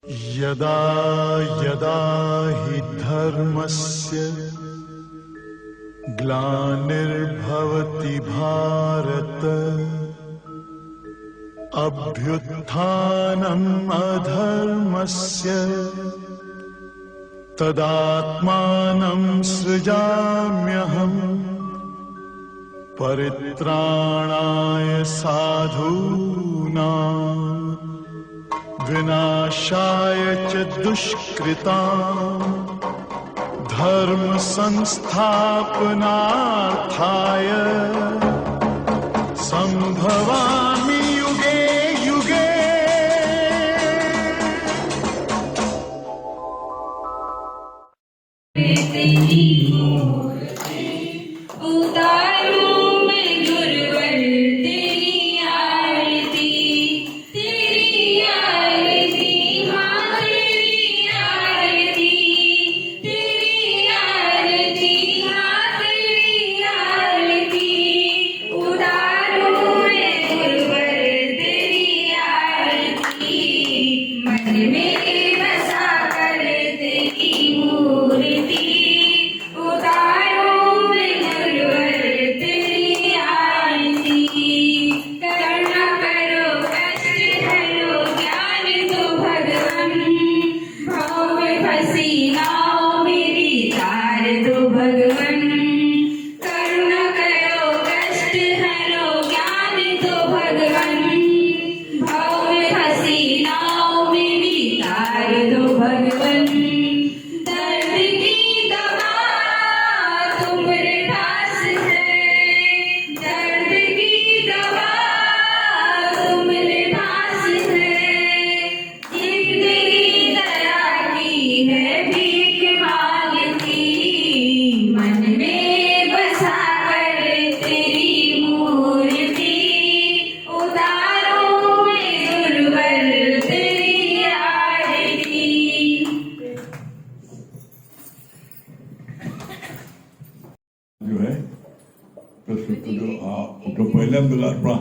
यदा यदा हि धर्मस्य ग्लानिर्भवति भारत अभ्युत्थानम् अधर्मस्य तदात्मानं सृजाम्यहम् परित्राणाय साधूनां विनाशाय च दुष्कृताम् धर्म संस्थापनार्थाय संभवामि युगे युगे।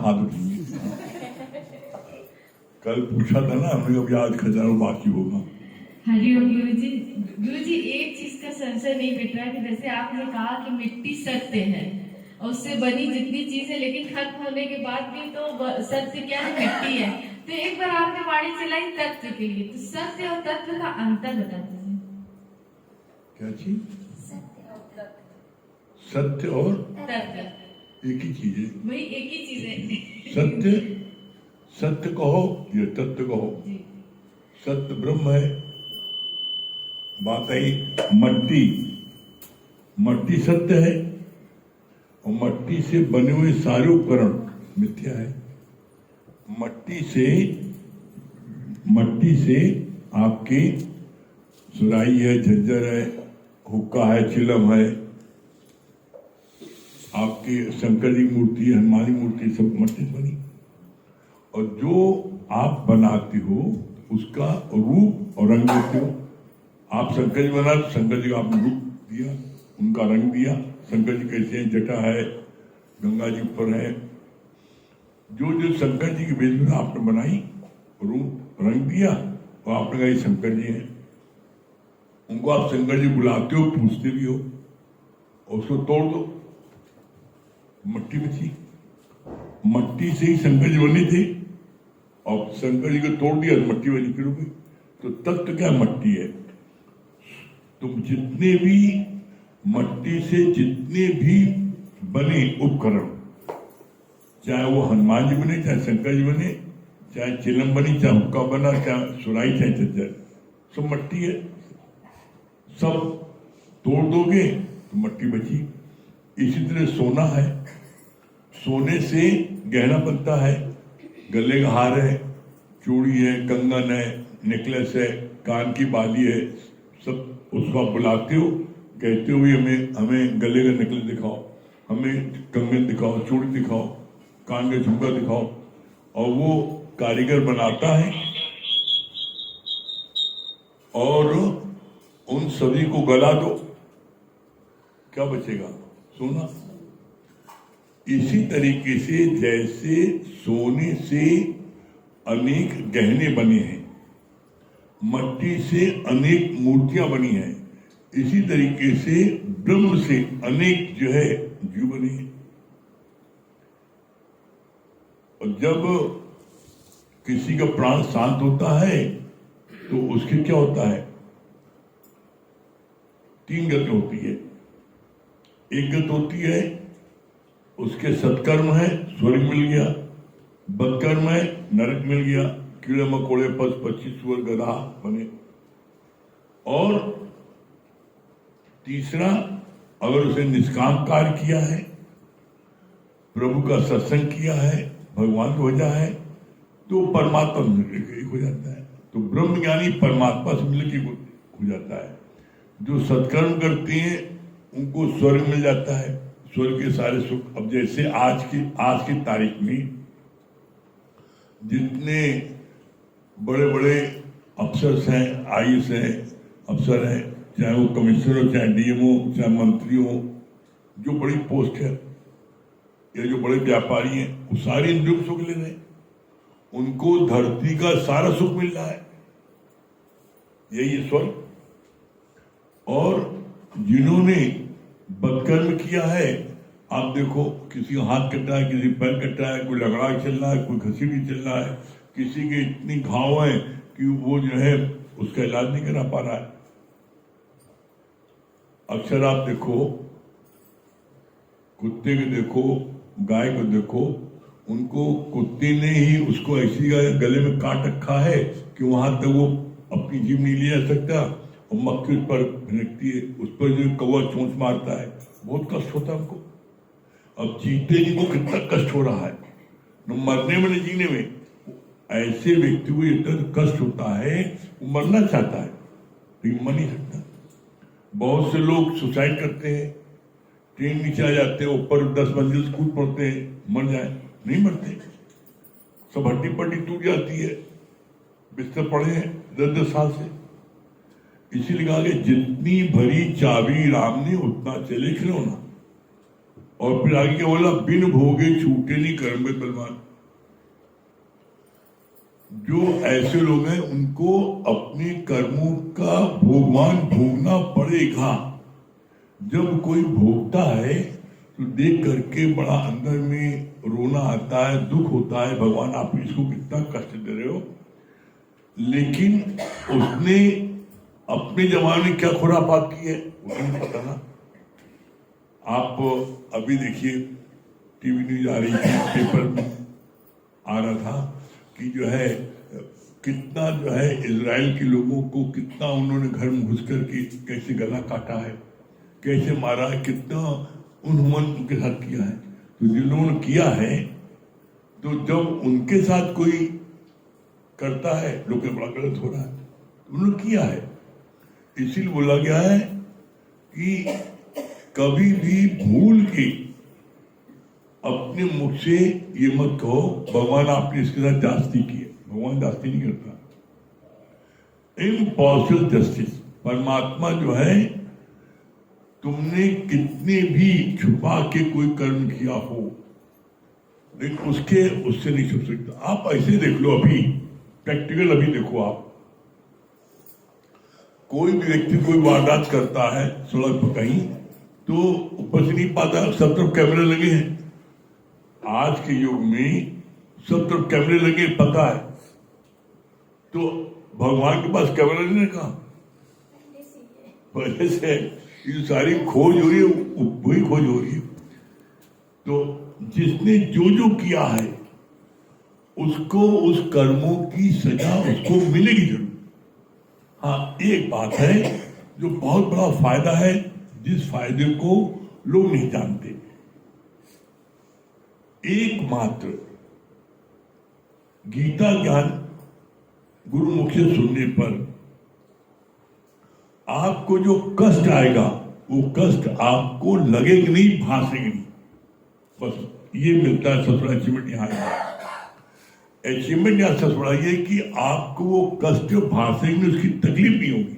हाथ उठेंगे। कल पूछा था ना हमने, कभी आज खजाना बाकी होगा। हरिओम गुरुजी। गुरुजी, एक चीज का संशय नहीं मिट रहा कि जैसे आपने कहा कि मिट्टी सत्य है और उससे बनी जितनी चीज है, लेकिन खत्म होने के बाद भी तो सत्य क्या है? मिट्टी है। तो एक बार आपने वाणी चलाई तत्व के लिए, तो सत्य और तत्व का अंतर बता दीजिए। क्या चीज? सत्य और तत्व एक ही चीज है। वही एक ही चीज है। सत्य सत्य कहो या तत्व कहो, सत्य ब्रह्म है। बात आई मट्टी, मट्टी सत्य है और मट्टी से बने हुए सारे उपकरण मिथ्या है। मट्टी से आपकी सुराही है, झज्जर है, हुक्का है, चिलम है, आपकी शंकर जी मूर्ति, हनुमान मूर्ति, सब मट्टी से बनी। और जो आप बनाते हो उसका रूप और रंग देते हो। आप शंकर जी बना, शंकर जी को आपने रूप दिया, उनका रंग दिया। शंकर जी कैसे हैं? जटा है, गंगा जी ऊपर है। जो जो शंकर जी की वेशभूषा आपने बनाई, रूप रंग दिया और आपने कहा ये शंकर जी हैं। उनको आप शंकर जी बुलाते हो, पूछते भी हो और उसको तोड़ दो, मट्टी बची। मट्टी से ही शंकर जी बने थे और शंकर जी को तोड़ दिया तो मट्टी बनी फिर हो गई। तो तत्व क्या? मट्टी है। तुम जितने भी मट्टी से जितने भी बने उपकरण, चाहे वो हनुमान जी बने, चाहे शंकर जी बने, चाहे चिलम बनी, चाहे हुक्का बना, चाहे सुराही, चाहे झज्जर, सब मट्टी है। सब तोड़ दोगे तो मट्टी बची। इसी तरह सोना है, सोने से गहना बनता है, गले का हार है, चूड़ी है, कंगन है, नेकलेस है, कान की बाली है, सब उसको आप बुलाते हो, कहते हो भी हमें गले का नेकलेस दिखाओ, हमें कंगन दिखाओ, चूड़ी दिखाओ, कान का झुमका दिखाओ, और वो कारीगर बनाता है और उन सभी को गला दो, क्या बचेगा? सोना। इसी तरीके से जैसे सोने से अनेक गहने बने हैं, मट्टी से अनेक मूर्तियां बनी हैं, इसी तरीके से ब्रह्म से अनेक जो है जीव बने हैं। और जब किसी का प्राण शांत होता है तो उसके क्या होता है, 3 गति होती है। एक गति होती है उसके सत्कर्म है, स्वर्ग मिल गया, बदकर्म है, नरक मिल गया, कीड़े मकोड़े पशु पक्षी सुअर गधा बने। और तीसरा, अगर उसे निष्काम कार्य किया है, प्रभु का सत्संग किया है, भगवान को भजा है, तो परमात्मा मिलकर हो जाता है। तो ब्रह्म ज्ञानी परमात्मा से मिलकर हो जाता है। जो सत्कर्म करते हैं उनको स्वर्ग मिल जाता है, स्वर्ग के सारे सुख। अब जैसे आज की तारीख में जितने बड़े बड़े अफसर हैं, आईएएस हैं, अफसर हैं, चाहे वो कमिश्नर हो, चाहे डीएमओ, चाहे मंत्री हो, जो बड़ी पोस्ट है या जो बड़े व्यापारी हैं, वो सारे इंद्रियों को सुख ले रहे हैं। उनको धरती का सारा सुख मिल रहा है, यही है स्वर्ग। और जिन्होंने बदकर्म किया है, आप देखो, किसी का हाथ कटा है, किसी पैर कटा है, कोई लगड़ा चल रहा है, कोई घसी भी चल रहा है, किसी के इतनी घाव है कि वो जो है उसका इलाज नहीं करा पा रहा है। अक्सर आप देखो, कुत्ते को देखो, गाय को देखो, उनको कुत्ते ने ही उसको ऐसी गले में काट रखा है कि वहां तक वो अपनी जीभ नहीं ले जा सकता, और मक्खी उस पर भिनकती है, उस पर जो कौवा चोंच मारता है, बहुत कष्ट होता है हमको। अब जीते जी को कितना कष्ट हो रहा है, न मरने में न जीने में। ऐसे व्यक्ति को इतना कष्ट होता है, वो मरना चाहता है लेकिन मर नहीं सकता। बहुत से लोग सुसाइड करते हैं, ट्रेन नीचे आ जाते हैं, ऊपर 10 मंजिल से कूद पड़ते हैं, मर जाए, नहीं मरते, सब हड्डी पट्टी टूट जाती है, बिस्तर पड़े हैं 10-10 साल से। इसीलिए कहा कि जितनी भरी चाबी राम ने उतना चले खिलौना। और फिर आगे क्या बोला, बिन भोगे छूटे नहीं कर्म में बलवान। जो ऐसे लोग हैं उनको अपने कर्मों का भोगवान भोगना पड़ेगा। जब कोई भोगता है तो देख करके बड़ा अंदर में रोना आता है, दुख होता है, भगवान आप इसको कितना कष्ट दे रहे हो। लेकिन उसने अपने जमाने में क्या खुरापात की है वो नहीं पता ना। आप अभी देखिए, टीवी न्यूज आ रही थी, पेपर में आ रहा था कि जो है कितना जो है इजराइल के लोगों को कितना उन्होंने घर में घुस करके कैसे गला काटा है, कैसे मारा है, कितना उन्होंने उनके साथ किया है। तो जिन लोगों ने किया है, तो जब उनके साथ कोई करता है लोग बड़ा गलत हो रहा है, तो उन्होंने किया है। इसीलिए बोला गया है कि कभी भी भूल के अपने मुख से ये मत कहो भगवान आपने इसके साथ जास्ती की है। भगवान जास्ती नहीं करता। इम्पार्शियल जस्टिस, परमात्मा जो है, तुमने कितने भी छुपा के कोई कर्म किया हो, लेकिन उससे नहीं छुप सकता। आप ऐसे देख लो, अभी प्रैक्टिकल अभी देखो, आप कोई भी व्यक्ति कोई वारदात करता है सड़क पर कहीं, तो ऊपर से नहीं पाता, सब तरफ कैमरे लगे हैं। आज के युग में सब तरफ कैमरे लगे, पता है, तो भगवान के पास कैमरा नहीं रखा, पहले से ये सारी खोज हो रही है, वही खोज हो रही है। तो जिसने जो जो किया है उसको उस कर्मों की सजा उसको मिलेगी जरूर। हाँ, एक बात है जो बहुत बड़ा फायदा है, जिस फायदे को लोग नहीं जानते। एकमात्र गीता ज्ञान गुरुमुख से सुनने पर आपको जो कष्ट आएगा वो कष्ट आपको लगेगा नहीं, भासेगा नहीं। बस ये मिलता है सबसे बड़ा अचीवमेंट। यहाँ अचीवमेंट यहाँ सबसे बड़ा ये कि आपको वो कष्ट भासेंगे, उसकी तकलीफ नहीं होगी।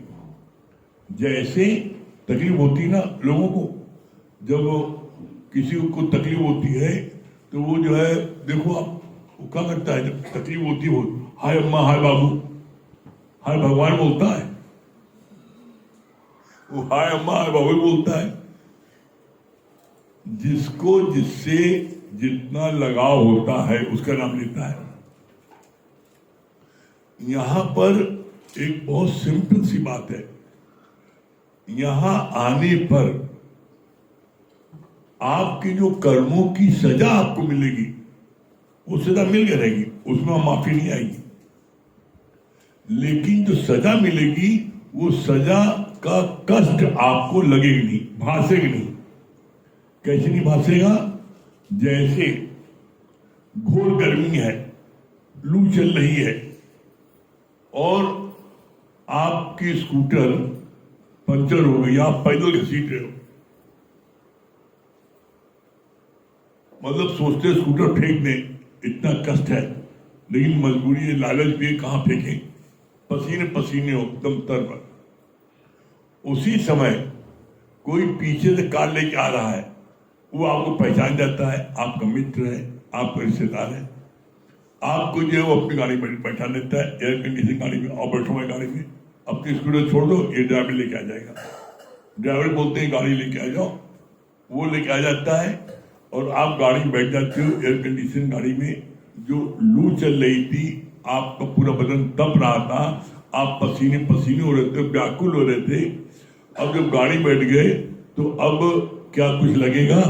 जैसे तकलीफ होती है ना लोगों को, जब किसी को तकलीफ होती है तो वो जो है, देखो आप वो क्या करता है, जब तकलीफ होती है वो हाय अम्मा हाय बाबू, हाय भगवान बोलता है, वो हाय अम्मा हाय बाबू बोलता है। जिसको जिससे जितना लगाव होता है उसका नाम लेता है। यहां पर एक बहुत सिंपल सी बात है, यहां आने पर आपके जो कर्मों की सजा आपको मिलेगी वो सजा मिल के रहेगी, उसमें माफी नहीं आएगी। लेकिन जो सजा मिलेगी वो सजा का कष्ट आपको लगेगा नहीं, भासेगा नहीं। कैसे नहीं भासेगा? जैसे घोर गर्मी है, लू चल रही है और आपकी स्कूटर पंचर हो गई, आप पैदल घसीट रहे हो, मतलब सोचते स्कूटर फेंक दें, इतना कष्ट है, लेकिन मजबूरी है, लालच भी है, कहां फेंकें, पसीने पसीने हो एकदम तर पर। उसी समय कोई पीछे से कार लेके आ रहा है, वो आपको पहचान जाता है, आपका मित्र है, आपका रिश्तेदार है, आपको जो है वो अपनी गाड़ी में बैठा देता है, एयर कंडीशन गाड़ी में, और बैठो मैं गाड़ी में, अपनी स्कूटर छोड़ दो, ये ड्राइवर लेके आ जाएगा। ड्राइवर बोलते हैं गाड़ी लेके आ जाओ, वो लेके आ जाता है और आप गाड़ी में बैठ जाते हो, एयर कंडीशन गाड़ी में। जो लू चल रही थी, आपका पूरा बदन तप रहा था, आप पसीने पसीने हो रहे थे, व्याकुल हो रहे थे। अब जब गाड़ी बैठ गए तो अब क्या कुछ लगेगा?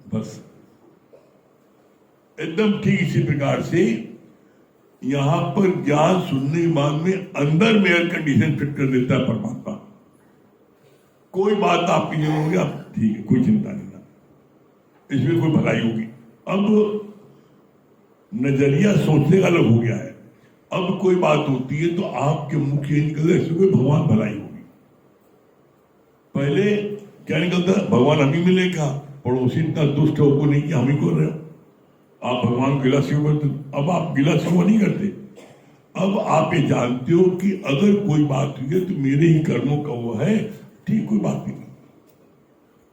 बस एकदम ठीक इसी प्रकार से यहां पर ज्ञान सुनने के बाद में अंदर में एयर कंडीशन फिट कर देता है परमात्मा। कोई बात आपकी नहीं होगी, आप ठीक है, कोई चिंता नहीं ना, इसमें कोई भलाई होगी। अब नजरिया सोचने का अलग हो गया है। अब कोई बात होती है तो आपके मुख से निकलता है इसमें कोई भगवान भलाई होगी। पहले क्या निकलता है? भगवान हम ही मिलेगा, पड़ोसी इतना दुष्ट हो को नहीं कि हम ही को रहे हो, आप भगवान को गिला सिंह करते। अब आप गिला सिंह नहीं करते, अब आप ये जानते हो कि अगर कोई बात हुई है तो मेरे ही कर्मों का वो है, ठीक, कोई बात नहीं।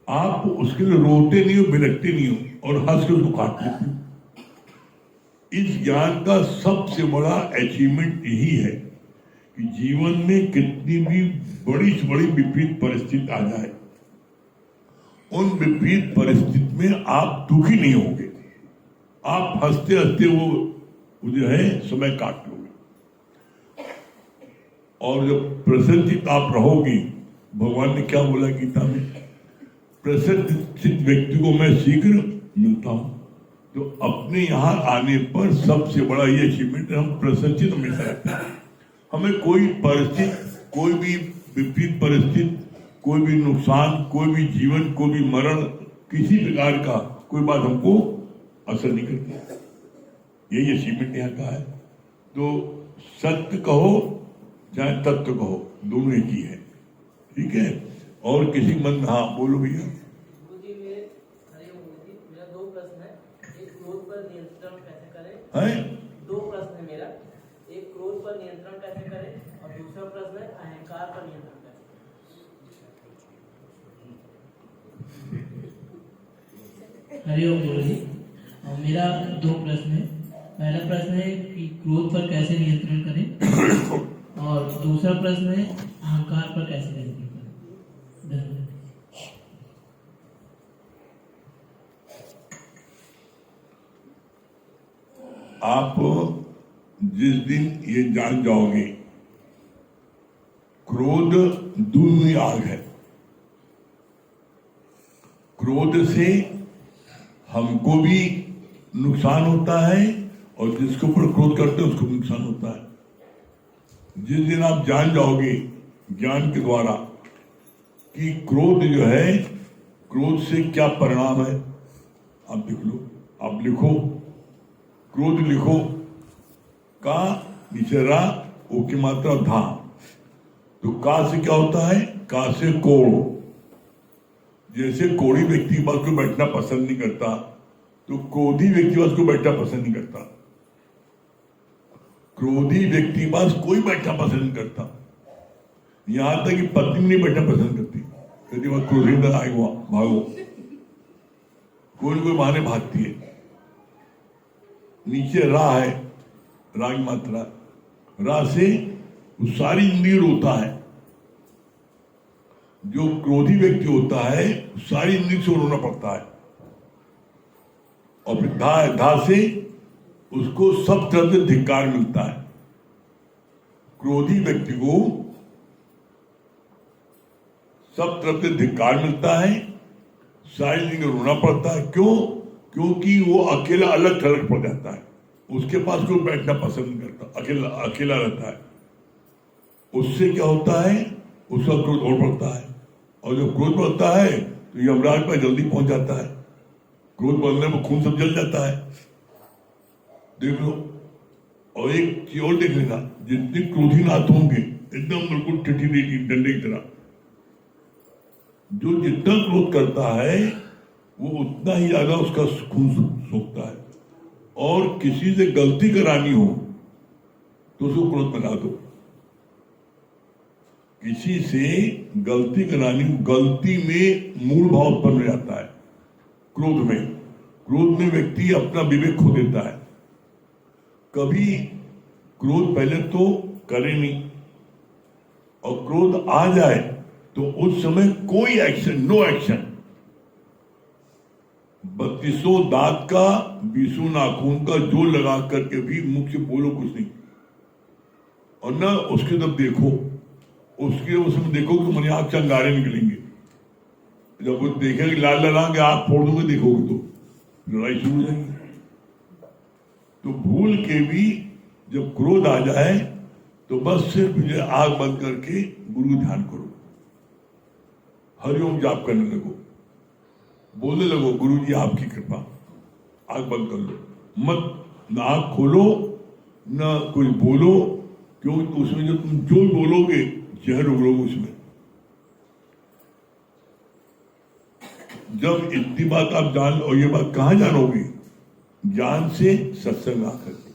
आप उसके लिए रोते नहीं हो, बिलखते नहीं हो और हंस के उसको काट लेते हो। इस ज्ञान का सबसे बड़ा अचीवमेंट यही है कि जीवन में कितनी भी बड़ी से बड़ी विपरीत परिस्थिति आ जाए, उन विपरीत परिस्थिति में आप दुखी नहीं होंगे, आप हंसते हंसते वो जो है समय काट लोगे। और जब प्रसन्नचित आप रहोगे, भगवान ने क्या बोला गीता में? प्रसन्नचित व्यक्ति को मैं शीघ्र मिलता हूं। तो अपने यहां आने पर सबसे बड़ा ये अचीवमेंट है, हम प्रसन्नचित हमेशा रहते हैं। हमें कोई परिस्थिति, कोई भी विपरीत परिस्थिति, कोई भी नुकसान, कोई भी जीवन, कोई भी मरण, किसी प्रकार का कोई बात हमको असर नहीं करती। यही अचीवमेंट यहाँ का है। तो सत्य कहो चाहे तत्व कहो, दोनों एक ही है, ठीक है। और किसी मन में, हाँ बोलो भैया। मेरा दो प्रश्न है, एक क्रोध पर नियंत्रण कैसे करें? है दो प्रश्न है मेरा, एक क्रोध पर नियंत्रण कैसे करें और दूसरा प्रश्न है अहंकार पर नियंत्रण कैसे। हरिओम गुरु जी, मेरा दो प्रश्न है। पहला प्रश्न है कि क्रोध पर कैसे नियंत्रण करें और दूसरा प्रश्न है अहंकार पर कैसे नियंत्रण करें। धन्यवाद। आप जिस दिन ये जान जाओगे क्रोध दूनी आग है, क्रोध से हमको भी नुकसान होता है और जिसके ऊपर क्रोध करते हैं उसको भी नुकसान होता है। जिस दिन आप जान जाओगे ज्ञान के द्वारा कि क्रोध जो है, क्रोध से क्या परिणाम है, आप लिख लो, आप लिखो, क्रोध लिखो, का नीचे रा, ओ की मात्रा था। तो का से क्या होता है? का से कोड़। जैसे कोड़ी व्यक्ति के पास को बैठना पसंद नहीं करता, तो क्रोधी व्यक्ति के पास को बैठना पसंद नहीं करता। क्रोधी व्यक्ति के पास कोई बैठना पसंद नहीं करता, यहां तक कि पत्नी नहीं बैठना पसंद करती, कहती वह क्रोधी में आए भागो, कोई कोई बहाने भागती है। नीचे रा है, रा की मात्रा, रा से वो सारी जिंदगी रोता है। जो क्रोधी व्यक्ति होता है सारी जिंदगी से रोना पड़ता है, और फिर धा से उसको सब तरह से धिक्कार मिलता है। क्रोधी व्यक्ति को सब तरफ से धिक्कार मिलता है, सारी जिंदगी रोना पड़ता है। क्यों? क्योंकि वो अकेला अलग थलग पड़ जाता है, उसके पास कोई बैठना पसंद नहीं करता, अकेला रहता है। उससे क्या होता है, उसका क्रोध और बढ़ता है, और जब क्रोध बढ़ता है तो यमराज पर जल्दी पहुंच जाता है। क्रोध बढ़ने में खून सब जल जाता है, देख लो। और एक चीज और देख लेना, जितने क्रोधी नाथ होंगे एकदम बिल्कुल ठिठी डंडे की तरह, जो जितना क्रोध करता है वो उतना ही ज्यादा उसका खून सूखता है। और किसी से गलती करानी हो तो उसको क्रोध बना दो। किसी से गलती करानी, गलती में मूल भाव उत्पन्न हो जाता है। क्रोध में व्यक्ति अपना विवेक खो देता है। कभी क्रोध पहले तो करे नहीं, और क्रोध आ जाए तो उस समय कोई एक्शन, नो एक्शन। 32 दांत का 20 नाखून का जोड़ लगा करके भी मुख से बोलो कुछ नहीं, और ना उसके तरफ देखो, उसमें देखो कि मेरी आंख से अंगारे निकलेंगे। जब वो देखेगा लाल लाल आंख आंख फोड़ दोगे, देखोगे तो लड़ाई शुरू हो जाएगी। तो भूल के भी जब क्रोध आ जाए तो बस सिर्फ आंख बंद करके गुरु ध्यान करो, हरिओम जाप करने लगो, बोलने लगो गुरु जी आपकी कृपा। आंख बंद कर लो, मत ना आंख खोलो ना कुछ बोलो, क्योंकि उसमें जब तुम जो बोलोगे जहर उगलोगे उसमें। जब इतनी बात आप जान, और ये बात कहां जानोगे? ज्ञान से, सत्संग आकर के।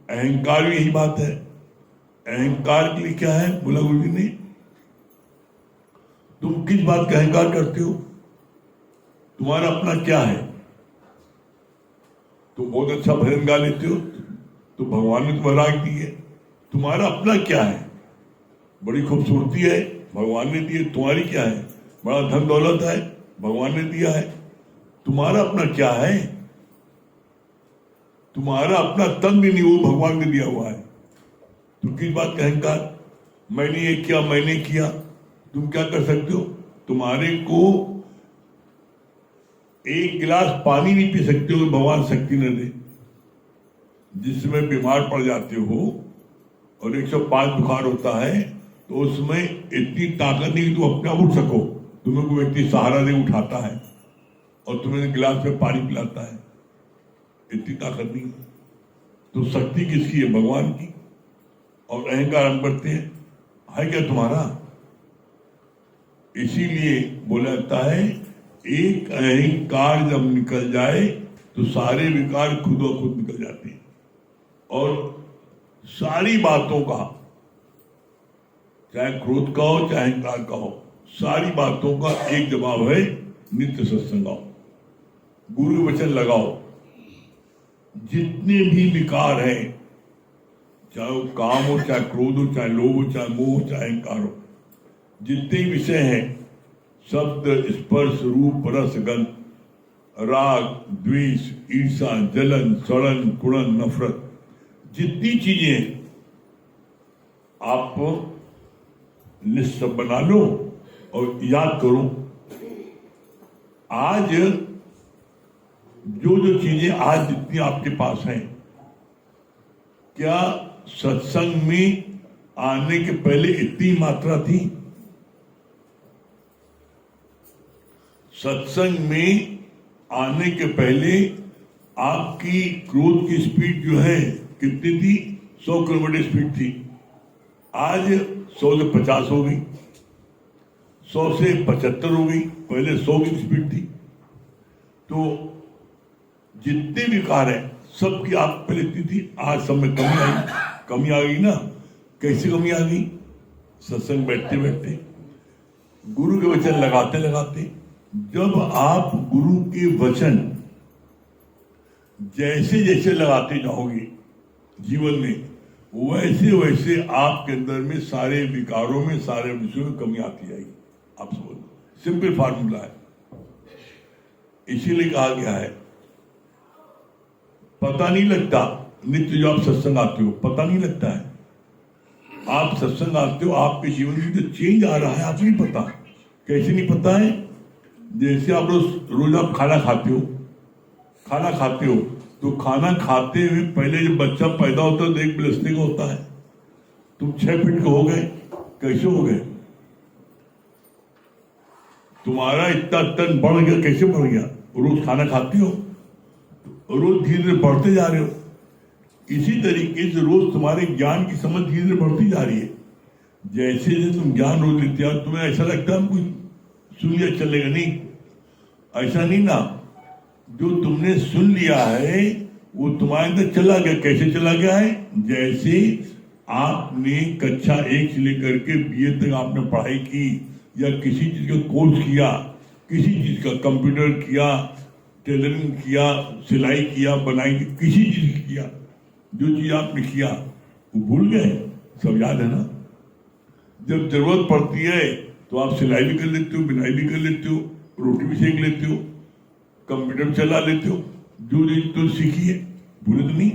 अहंकार भी यही बात है। अहंकार के लिए क्या है बोला गुरु जी ने, तुम किस बात का अहंकार करते हो? तुम्हारा अपना क्या है? तुम बहुत अच्छा भजन गा लेते हो तो भगवान ने तुम्हें राग दी है। तुम्हारा अपना क्या है? बड़ी खूबसूरती है, भगवान ने दी है। तुम्हारी क्या है? बड़ा धन दौलत है, भगवान ने दिया है। तुम्हारा अपना क्या है? तुम्हारा अपना तन भी नहीं, वो भगवान ने दिया हुआ है। तो किस बात का अहंकार? मैंने ये किया, मैंने किया। तुम क्या कर सकते हो? तुम्हारे को एक गिलास पानी नहीं पी सकते हो, भगवान शक्ति न दे। जिसमें बीमार पड़ जाते हो और 105 बुखार होता है तो उसमें इतनी ताकत नहीं कि तुम अपने आप उठ सको। तुम्हें कोई व्यक्ति सहारा दे उठाता है और तुम्हें गिलास में पानी पिलाता है, इतनी ताकत नहीं। तो शक्ति किसकी है? भगवान की। और अहंकार हम करते हैं, है क्या तुम्हारा? इसीलिए बोला जाता है एक अहंकार जब निकल जाए तो सारे विकार खुद ब खुद निकल जाते हैं। और सारी बातों का, चाहे क्रोध का हो चाहे अहंकार का हो, सारी बातों का एक जवाब है, नित्य सत्संग आओ, गुरु वचन लगाओ। जितने भी विकार हैं, चाहे वो काम हो, चाहे क्रोध हो, चाहे लोभ हो, चाहे मोह हो, चाहे अहंकार हो, जितने विषय हैं, शब्द स्पर्श रूप रस गंध, राग द्वेष ईर्षा जलन सड़न कुड़न नफरत, जितनी चीजें आप लिस्ट बना लो और याद करो। आज जो जो चीजें आज जितनी आपके पास हैं, क्या सत्संग में आने के पहले इतनी मात्रा थी? सत्संग में आने के पहले आपकी क्रोध की स्पीड जो है कितनी थी? 100 किलोमीटर स्पीड थी। आज 100 से 50 हो गई, 100 से 75 हो गई। पहले 100 की स्पीड थी। तो जितने विकार है सबकी आप पहले इतनी थी, आज सब में कमी आ गई ना। कैसी कमी आ गई? सत्संग बैठते बैठते, गुरु के वचन लगाते लगाते। जब आप गुरु के वचन जैसे जैसे लगाते जाओगे जीवन में, वैसे वैसे आपके अंदर में सारे विकारों में, सारे विषयों में कमी आती जाएगी। आप समझ, सिंपल फार्मूला है। इसीलिए कहा गया है, पता नहीं लगता नित्य जो आप सत्संग आते हो, पता नहीं लगता है। आप सत्संग आते हो, आपके जीवन में जो चेंज आ रहा है आपको नहीं पता। कैसे नहीं पता है? जैसे आप रोज आप खाना खाते हो, तो खाना खाते हुए पहले जब बच्चा पैदा होता है तो 1 बिलस्ते का होता है। तुम 6 फीट के हो गए, कैसे हो गए? तुम्हारा इतना तन बढ़ गया, कैसे बढ़ गया? रोज खाना खाते हो, रोज धीरे धीरे बढ़ते जा रहे हो। इसी तरीके से रोज तुम्हारे ज्ञान की समझ धीरे धीरे बढ़ती जा रही है। जैसे जैसे तुम ज्ञान रोज लेते हो, तुम्हें ऐसा लगता है कुछ सुन लिया चलेगा, नहीं, ऐसा नहीं ना। जो तुमने सुन लिया है वो तुम्हारे अंदर चला गया। कैसे चला गया है? जैसे आपने कक्षा 1 से लेकर के BA तक आपने पढ़ाई की, या किसी चीज का कोर्स किया, किसी चीज का कंप्यूटर किया, टेलरिंग किया, सिलाई किया, बनाई, किसी चीज किया, जो चीज आपने किया वो भूल गए, सब याद है ना। जब जरूरत पड़ती है तो आप सिलाई भी कर लेते हो, बिनाई भी कर लेते हो, रोटी भी सेक लेते हो, कंप्यूटर चला लेते हो, जो चीज तो सीखी है, भूले तो नहीं।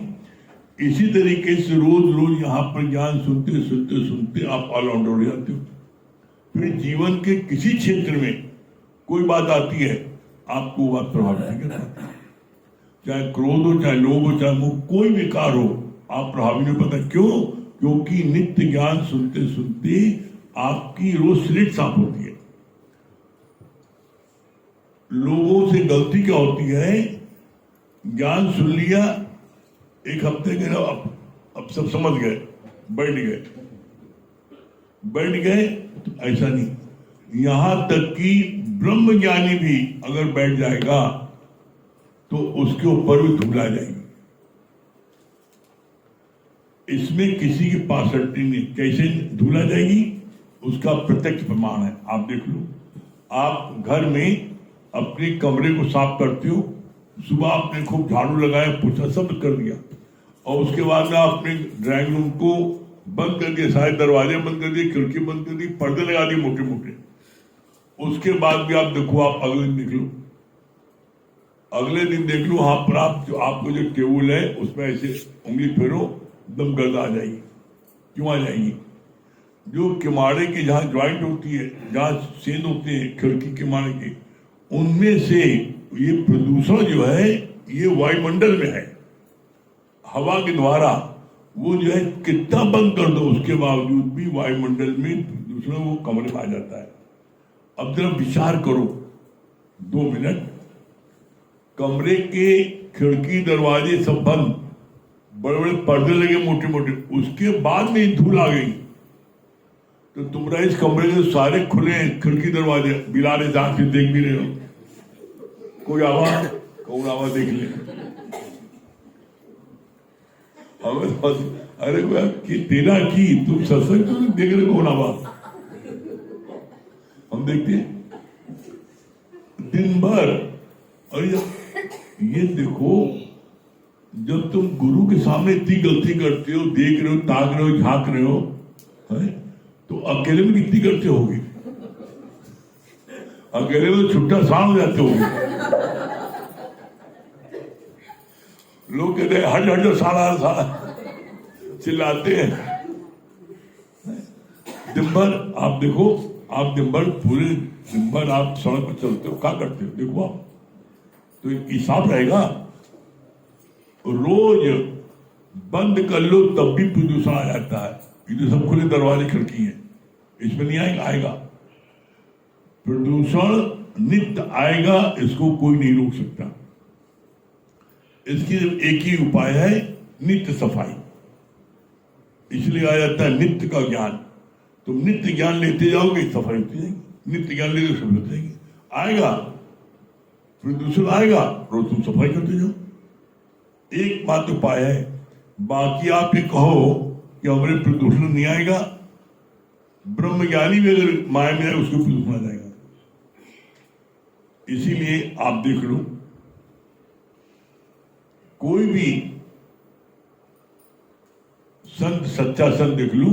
इसी तरीके से रोज रोज यहाँ पर ज्ञान सुनते सुनते सुनते आप ऑलराउंडर हो जाते हो। फिर जीवन के किसी क्षेत्र में कोई बात आती है, आपको बात प्रभावित नहीं कर पाती। चाहे क्रोध हो, चाहे लोभ हो, चाहे मोह, कोई विकार हो, आप प्रभावित नहीं पता। क्यों? क्योंकि नित्य ज्ञान सुनते सुनते आपकी रोज स्लेट साफ होती है। लोगों से गलती क्या होती है? ज्ञान सुन लिया, 1 हफ्ते के ना, अब सब समझ गए, बैठ गए, तो ऐसा नहीं। यहां तक कि ब्रह्म ज्ञानी भी अगर बैठ जाएगा तो उसके ऊपर भी धूल आ जाएगी। इसमें किसी की पासटी नहीं। कैसे धूल आ जाएगी? उसका प्रत्यक्ष प्रमाण है। आप देख लो, आप घर में अपने कमरे को साफ करते हो, सुबह आपने खूब झाड़ू लगाया, पोछा सब कर दिया, और उसके बाद में आपने ड्राइंग रूम को बंद कर दिया, सारे दरवाजे बंद कर दिए, खिड़की बंद कर दी, पर्दे लगा दिए मोटे मोटे। उसके बाद भी आप देखो, आप अगले दिन देख लो, वहां पर आपको जो टेबल है उसमें ऐसे उंगली फेरो, दम गर्द आ जाएगी। क्यों आ जाएगी? जो किमाड़े की जहां ज्वाइंट होती है, जहां सेंध होते हैं खिड़की किमाड़े के, उनमें से ये प्रदूषण जो है ये वायुमंडल में है, हवा के द्वारा वो जो है कितना बंद कर दो, उसके बावजूद भी वायुमंडल में प्रदूषण वो कमरे में आ जाता है। अब जरा विचार करो 2 मिनट, कमरे के खिड़की दरवाजे सब बंद, बड़े बड़े पर्दे लगे मोटे मोटे, उसके बाद में धूल आ गई, तो तुम्हारा इस कमरे के सारे खुले हैं खिड़की दरवाजे, बिलारे जांच से देख भी रहे हो, कोई आवाज, कौन आवाज देख ले, अरे कि तेरा की तुम सत्संग तो देख रहे, कौन आवाज? हम देखते हैं दिन भर। और ये देखो, जब तुम गुरु के सामने इतनी गलती करते हो, देख रहे हो, ताक रहे हो, झांक रहे हो, है? तो अकेले में कितनी गलती होगी? अकेले में तो छुट्टा सांड हो जाते होंगे। लोग कहते हैं हट हट साला साला, चिल्लाते हैं। दिन भर आप देखो, आप दिन भर पूरे दिन भर आप सड़क पर चलते हो, क्या करते हो? देखो आप, तो हिसाब रहेगा। रोज बंद कर लो तब भी प्रदूषण आ जाता है। ये तो सब खुले दरवाजे खिड़की है, इसमें नहीं आएगा। प्रदूषण नित्य आएगा, इसको कोई नहीं रोक सकता। इसकी एक ही उपाय है, नित्य सफाई। इसलिए आ जाता है नित्य का ज्ञान। तुम नित्य ज्ञान लेते जाओगे, सफाई होती जाएगी। नित्य ज्ञान लेते सफाई होती जाएगी। आएगा प्रदूषण, आएगा, रोज तुम सफाई करते जाओ। एक बात उपाय है, बाकी आप ये कहो कि हमारे प्रदूषण नहीं आएगा, ब्रह्म ज्ञानी भी अगर माया में आए उसको प्रदूषण आ जाएगा। इसीलिए आप देख लो, कोई भी संत, सच्चा संत देख लो,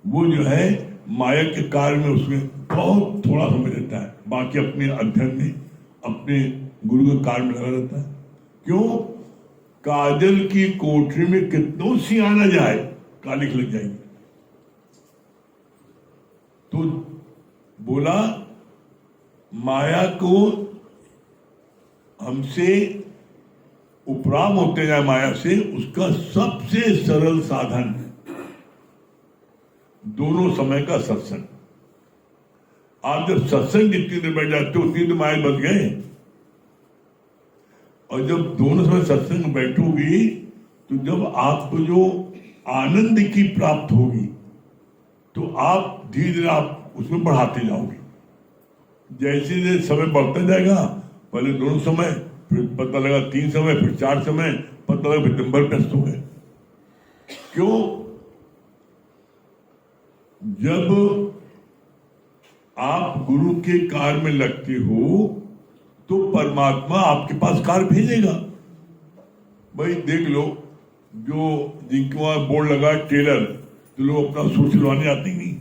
वो जो है माया के कार्य में उसमें बहुत थोड़ा समय देता है, बाकी अपने अध्ययन में, अपने गुरु के कार्य में लगा रहता है। क्यों? काजल की कोठरी में कितनों सियाना जाए, कालिख लग जाएगी। तो बोला माया को हमसे उपराम होते जाए माया से, उसका सबसे सरल साधन दोनों समय का सत्संग। आप जब सत्संग जितनी देर बैठ जाते हो उतनी तो माया बच गए, और जब दोनों समय सत्संग में बैठोगे तो जब आपको जो आनंद की प्राप्त होगी तो आप धीरे धीरे आप उसमें बढ़ाते जाओगे। जैसे जैसे समय बढ़ता जाएगा, पहले दोनों समय, फिर पता लगा 3 समय, फिर 4 समय, पता लगा फिर नंबर टेस्ट हो गए। क्यों? जब आप गुरु के कार्य में लगते हो तो परमात्मा आपके पास कार्य भेजेगा। भाई देख लो, जो जिनके वहां बोर्ड लगा टेलर, तो लोग अपना सूट सिलवाने आते ही नहीं।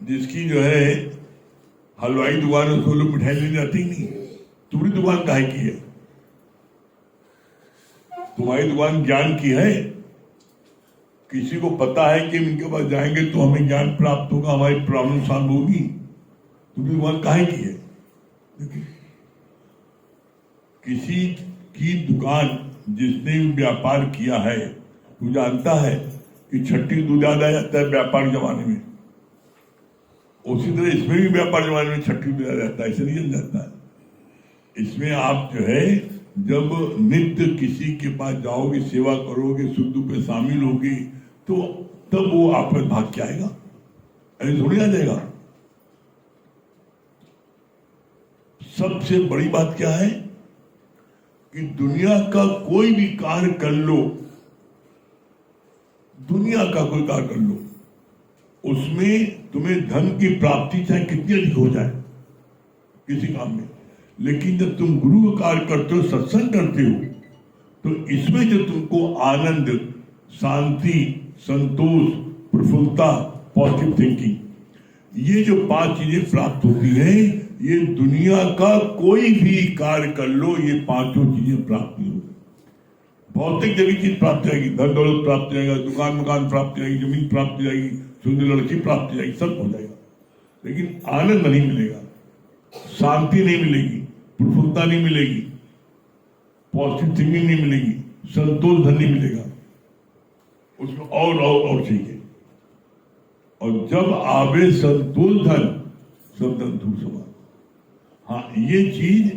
जिसकी जो है हलवाई दुकान है, उसको लोग मिठाई लेने आते ही नहीं। तुम्हारी दुकान काहे की है? तुम्हारी दुकान ज्ञान की है। किसी को पता है कि इनके पास जाएंगे तो हमें ज्ञान प्राप्त होगा, हमारी प्रॉब्लम सॉल्व होगी। तुम्हारी दुकान काहे की है? किसी की दुकान जिसने व्यापार किया है वो जानता है कि छठी दूध याद आ जाता है व्यापार जमाने में, उसी तरह इसमें भी व्यापार जमाने में छठी दूध आ जाता है, ऐसे नहीं जल जाता है। इसमें आप जो है जब नित्य किसी के पास जाओगे, सेवा करोगे, सुख दुख में शामिल होगे, तो तब वो आप पर भाग के आएगा, ऐसे थोड़ी आ जाएगा। सबसे बड़ी बात क्या है कि दुनिया का कोई भी कार्य कर लो, दुनिया का कोई कार्य कर लो, उसमें तुम्हें धन की प्राप्ति चाहे कितनी अधिक हो जाए किसी काम में, लेकिन जब तुम गुरु का कार्य करते हो, सत्संग करते हो, तो इसमें जो तुमको आनंद, शांति, संतोष, प्रफुल्लता, पॉजिटिव थिंकिंग, ये जो 5 चीजें प्राप्त होती हैं, ये दुनिया का कोई भी कार्य कर लो, ये 5 चीजें प्राप्त नहीं होगी। भौतिक जगह चीज प्राप्त हो जाएगी, धन दौलत प्राप्त हो जाएगा, दुकान मकान प्राप्त हो जाएगी, जमीन प्राप्त हो जाएगी, सुंदर लड़की प्राप्त हो जाएगी, सब हो जाएगा, लेकिन आनंद नहीं मिलेगा, शांति नहीं मिलेगी, प्रफुल्लता नहीं मिलेगी, पॉजिटिव थिंकिंग नहीं मिलेगी, संतोष धन नहीं मिलेगा, उसमें और चाहिए। और जब आवे संतोष धन, सब धन धूल समान। हाँ, ये चीज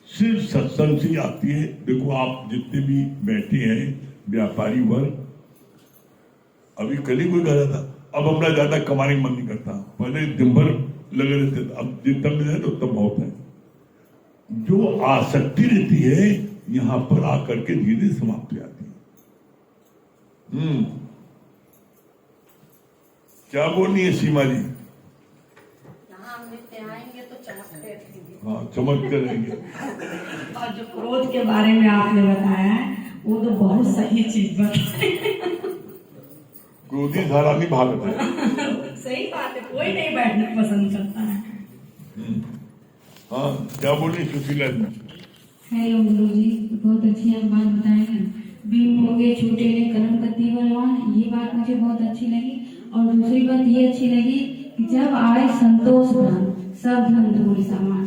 सिर्फ सत्संग से आती है। देखो आप जितने भी बैठे हैं व्यापारी वर्ग, अभी कल ही कोई कह रहा था अब अपना ज्यादा कमाने का मन नहीं करता, पहले दिन भर लगे रहते थे, अब जितना मिल जाए तो तब बहुत है। जो आसक्ति रहती है यहां पर आकर के धीरे धीरे समाप्त हो जाती है। क्या बोलनी है सीमा जी? आएंगे तो चमकते रहेंगे। हाँ, चमकते रहेंगे। और जो क्रोध के बारे में आपने बताया वो तो बहुत सही चीज बताई। क्रोधी धारानी भागत है। सही बात है, कोई नहीं बैठना पसंद करता है। हाँ, क्या बोली सुशीला जी? हेलो गुरु जी, बहुत अच्छी आप बात बताएंगे। भीम होंगे छूटे ने कर्म कति बलवान, ये बात मुझे बहुत अच्छी लगी। और दूसरी बात ये अच्छी लगी कि जब आए संतोष धन, सब धन धूल समान।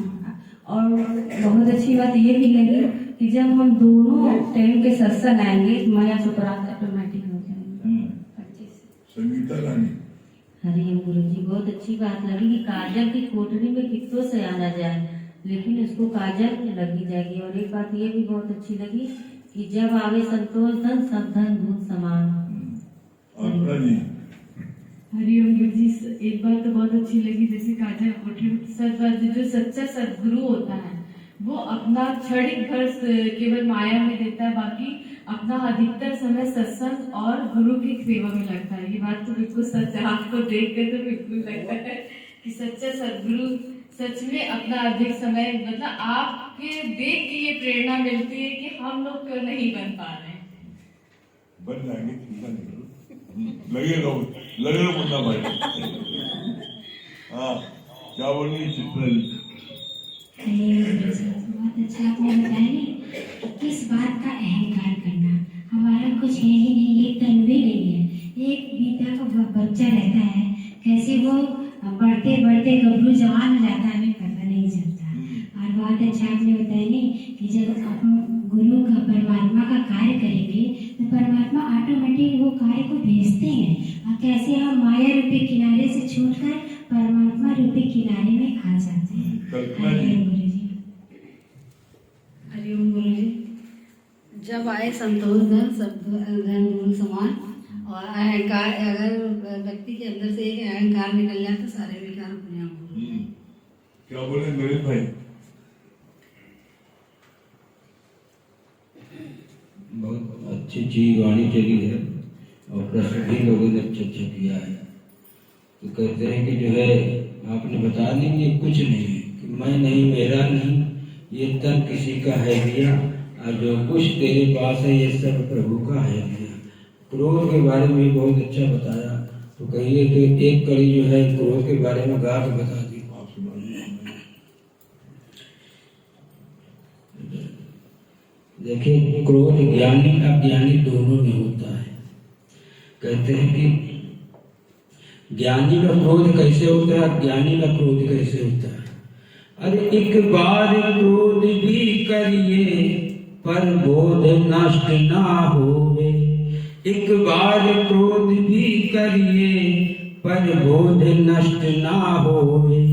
और बहुत अच्छी बात ये भी लगी कि जब हम दोनों टाइम के सत्संग आएंगे तो माया से परात ऑटोमेटिक हो जाएंगे। संगीता रानी, हरिओम गुरु जी, बहुत अच्छी बात लगी कि काजल की कोठरी में कितनों से आना जाए, लेकिन उसको काजल लगी जाएगी। और एक बात ये भी बहुत अच्छी लगी कि जब आवे संतोष धन, सब धन धूल समान। हरिओम गुरु जी, एक बात तो बहुत अच्छी लगी, जैसे काजल कोठरी, जो सच्चा सदगुरु होता है वो अपना क्षणिक भर केवल माया में देता है, बाकी अपना अधिकतर समय सत्संग और गुरु की सेवा में लगता है। ये बात तो बिल्कुल सच है, आपको देख कर तो बिल्कुल लगता है कि सच्चा सदगुरु सच में अपना अधिक समय, मतलब आपके देख के ये प्रेरणा मिलती है कि हम लोग क्यों नहीं बन पा रहे। बन जाएंगे, चिंता नहीं करो, लगे रहो मुन्ना भाई। हाँ, क्या बोल रही चित्रा जी? बहुत अच्छा आपने बताया नहीं किस बात का अहंकार करना, हमारा कुछ है ही नहीं, एक तन भी नहीं है। एक बीता का बच्चा रहता है, कैसे वो बढ़ते बढ़ते गबरू जवान हो जाता है, हमें पता नहीं चलता। और बहुत अच्छा आपने बताया नहीं कि जब हम गुरु का परमात्मा का कार्य करेंगे तो परमात्मा ऑटोमेटिक वो कार्य को भेजते हैं, और कैसे हम माया रूपी किनारे से छूटकर परमात्मा रूपी किनारे में आ जाते हैं। हरिओम गुरु जी। हरिओम गुरु जी। जब आए संतोष धन गुरु समान, और अहंकार, अगर व्यक्ति के अंदर से एक अहंकार निकल जाए तो सारे विकार अपने आप हो। क्या बोले नरेश भाई? बहुत अच्छी वाणी चली है और प्रश्न भी लोगों ने अच्छा किया है। तो कहते हैं कि जो है आपने बता दी कि कुछ नहीं है, कि मैं नहीं, मेरा नहीं, ये तन किसी का है दिया, और जो कुछ तेरे पास है ये सब प्रभु का है दिया। क्रोध के बारे में भी बहुत अच्छा बताया, तो कहिए कि एक कड़ी जो है क्रोध के बारे में गा के बता दी। आप सुनाइए। देखिए, क्रोध ज्ञानी अज्ञानी दोनों में होता है। कहते हैं कि ज्ञानी का क्रोध कैसे होता है, अज्ञानी का क्रोध कैसे होता है। अरे एक बार क्रोध भी करिए पर बोध नष्ट ना होवे, एक बार क्रोध भी करिए पर बोध नष्ट ना होवे।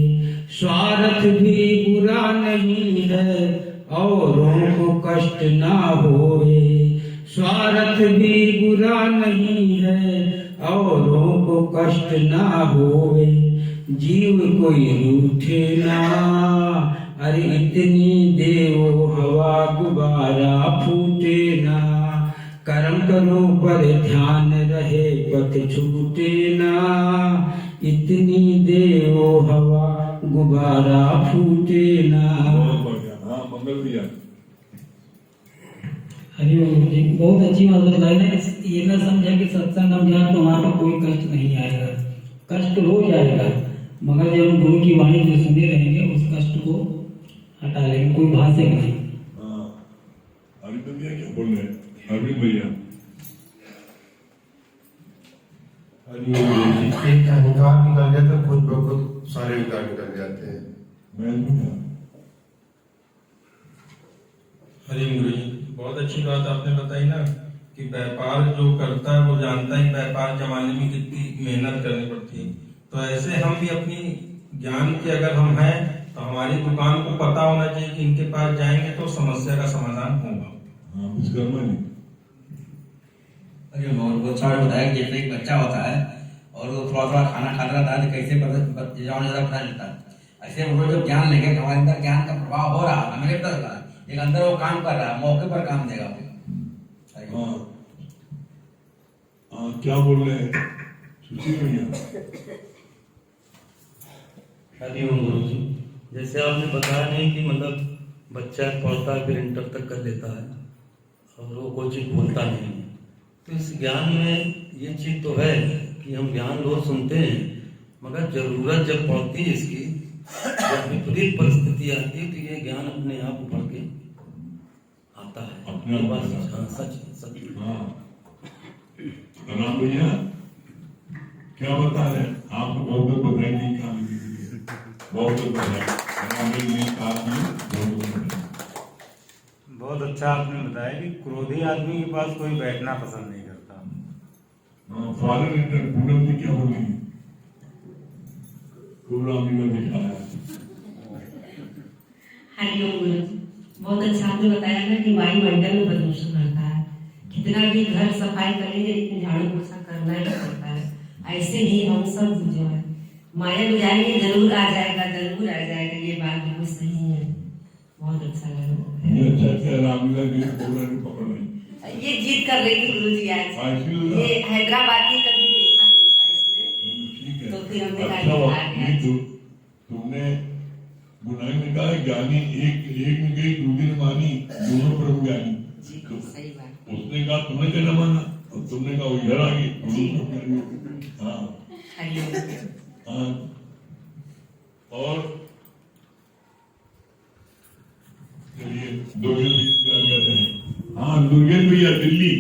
स्वार्थ भी बुरा नहीं है औरों को कष्ट ना होवे, स्वार्थ भी बुरा नहीं है औरों को कष्ट ना होवे। जीव कोई रूठे ना, अरे इतनी देवो हवा गुब्बारा फूटे ना। कर्म करो पर ध्यान रहे पथ छूटे ना, इतनी देवो हवा गुब्बारा फूटे ना। बहुत बढ़िया। हाँ, मंगल भैया। हरिओम जी। बहुत अच्छी बात बताई ना। ये ना समझा कि सत्संग हम जाए तो वहाँ पर कोई कष्ट नहीं आएगा, कष्ट हो जाएगा, मगर जब हम गुरु की वाणी जो सुने रहेंगे उस कष्ट को हटा लेंगे, कोई भाषे नहीं। हाँ, अरविंद भैया क्या बोल रहे हैं? अरविंद भैया। एक अहंकार निकल जाए तो खुद ब खुद सारे विकार निकल जाते हैं। हरिओम गुरु जी। बहुत अच्छी बात आपने बताई ना कि व्यापार जो करता है वो जानता है व्यापार जमाने में कितनी मेहनत करनी पड़ती है। तो ऐसे हम भी अपनी ज्ञान के अगर हम हैं तो हमारी दुकान को पता होना चाहिए कि इनके पास जाएंगे तो समस्या का समाधान होगा। हाँ, विश्वकर्मा जी। अरे बहुत अच्छा बताया कि जैसे एक बच्चा होता है और वो थोड़ा थोड़ा खाना खाता रहता है तो कैसे पता चलता है। ऐसे हम लोग जब ज्ञान लेंगे तो हमारे अंदर ज्ञान का प्रभाव हो रहा है, हमें पता चल रहा है, एक अंदर वो काम कर रहा है, मौके पर काम देगा वो। हाँ, क्या बोल रहे हैं सुशील भैया? हरिओम गुरु जी। जैसे आपने बताया नहीं कि मतलब बच्चा पढ़ता है फिर इंटर तक कर लेता है और वो कोई चीज़ भूलता नहीं है, तो इस ज्ञान में ये चीज़ तो है कि हम ज्ञान रोज सुनते हैं, मगर जरूरत जब पड़ती है इसकी, जब विपरीत परिस्थिति आती है तो ये ज्ञान अपने आप उभर के आता है। अपने आप सच सच। हाँ, राम भैया क्या बता रहे हैं? आपको बहुत बहुत बधाई नहीं कहा, बहुत बहुत बधाई। बहुत अच्छा आपने बताया कि क्रोधी आदमी के पास कोई बैठना पसंद नहीं करता। फादर इंटर पूनम जी क्या बोली? प्रोग्राम में दिखाया। हरिओम गुरु जी। बहुत अच्छा आपने बताया ना कि वायुमंडल में प्रदूषण रहता है, कितना भी घर सफाई करेंगे लेकिन झाड़ू पोछा करना ही पड़ता है। ऐसे ही हम सब जो है माया में जाएंगे जरूर आ जाएगा, जरूर आ जाएगा, ये बात बिल्कुल सही है। बहुत अच्छा लगा। ये अच्छा क्या रामलीला जी प्रोग्राम पकड़ रही, ये जीत कर रही थी गुरु जी आज। ये हैदराबाद की कभी देखा नहीं था इसने, तो फिर हमने अच्छा तुमने बुनाई में कहा ज्ञानी एक में गई, दूसरी ने मानी, दोनों प्रभु ज्ञानी। सही बात। उसने कहा तुमने क्या माना? और तुमने कहा इधर आ गई। हाँ हाँ। और चलिए दुर्गेश भैया क्या कहते हैं? हाँ दुर्गेश भैया दिल्ली।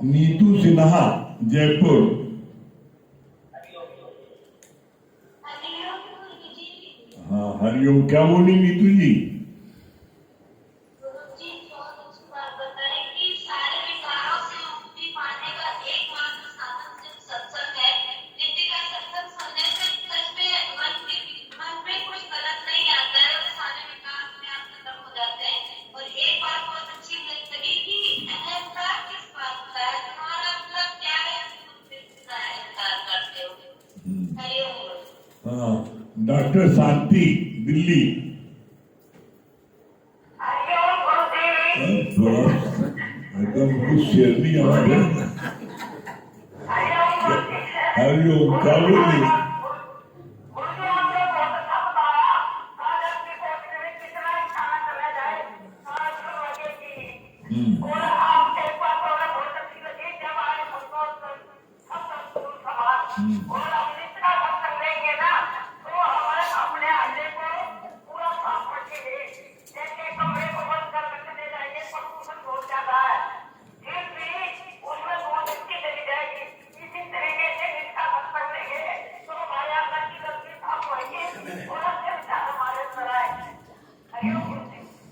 नीतू सिन्हा जयपुर। हाँ हरिओम। क्या बोली नीतू जी? हाँ डॉक्टर शांति दिल्ली। एकदम कुछ शेयर नहीं आवाज है। हरिओम। क्या बोली?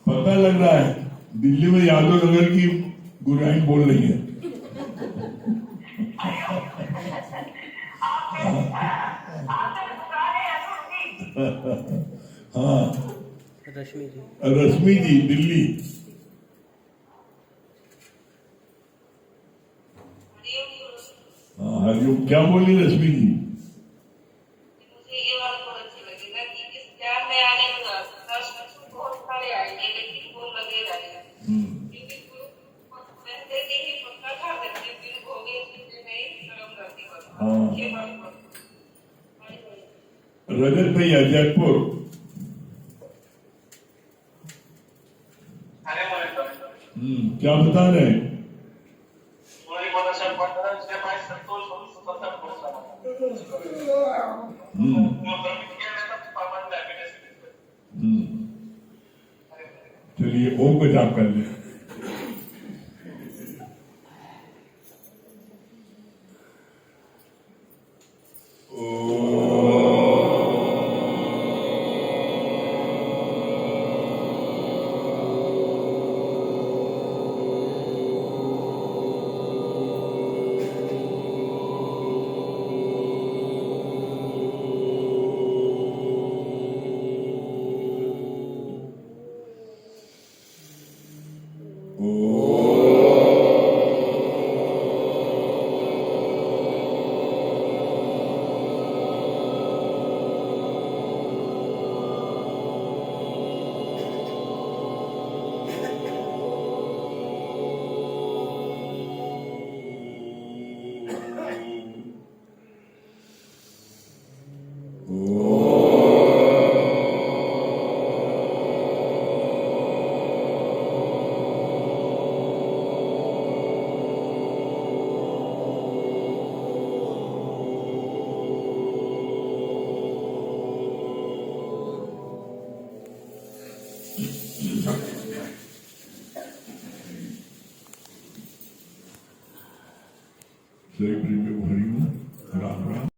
पता लग रहा है दिल्ली में यादव नगर की बुराई बोल रही है। हाँ रश्मि जी दिल्ली। हाँ हरिओम। क्या बोली रश्मि जी? रजत भैया जयपुर। क्या बता रहे हैं? चलिए ओम को जाप कर ले। जय प्रेम हरि